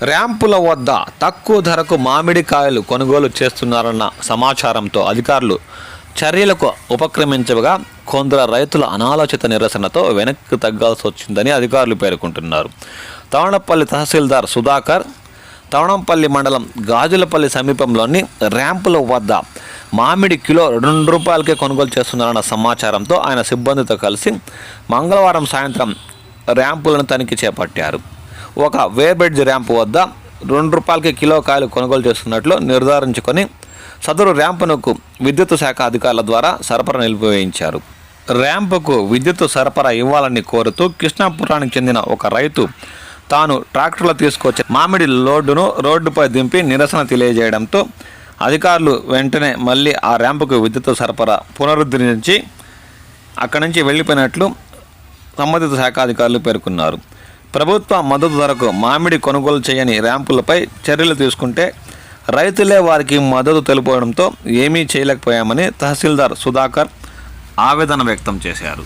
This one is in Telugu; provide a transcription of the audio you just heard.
ర్యాంపుల వద్ద తక్కువ ధరకు మామిడికాయలు కొనుగోలు చేస్తున్నారన్న సమాచారంతో అధికారులు చర్యలకు ఉపక్రమించగా కొందరు రైతుల అనాలోచిత నిరసనతో వెనక్కి తగ్గాల్సి వచ్చిందని అధికారులు పేర్కొంటున్నారు. తవణంపల్లి తహసీల్దార్ సుధాకర్ తవణంపల్లి మండలం గాజులపల్లి సమీపంలోని ర్యాంపుల వద్ద మామిడి కిలో ₹2 కొనుగోలు చేస్తున్నారన్న సమాచారంతో ఆయన సిబ్బందితో కలిసి మంగళవారం సాయంత్రం ర్యాంపులను తనిఖీ చేపట్టారు. ఒక వేబ్రిడ్జ్ ర్యాంపు వద్ద ₹2 కిలో కాయలు కొనుగోలు చేస్తున్నట్లు నిర్ధారించుకొని సదరు ర్యాంపునకు విద్యుత్ శాఖ అధికారుల ద్వారా సరఫరా నిలిపివేయించారు. ర్యాంపుకు విద్యుత్ సరఫరా ఇవ్వాలని కోరుతూ కృష్ణాపురానికి చెందిన ఒక రైతు తాను ట్రాక్టర్లో తీసుకొచ్చిన మామిడి లోడును రోడ్డుపై దింపి నిరసన తెలియజేయడంతో అధికారులు వెంటనే మళ్ళీ ఆ ర్యాంపుకు విద్యుత్ సరఫరా పునరుద్ధరించి అక్కడి నుంచి వెళ్ళిపోయినట్లు సంబంధిత శాఖ అధికారులు పేర్కొన్నారు. ప్రభుత్వ మద్దతు ధరకు మామిడి కొనుగోలు చేయని ర్యాంపులపై చర్యలు తీసుకుంటే రైతులే వారికి మద్దతు తెలుపడంతో ఏమీ చేయలేకపోయామని తహసీల్దార్ సుధాకర్ ఆవేదన వ్యక్తం చేశారు.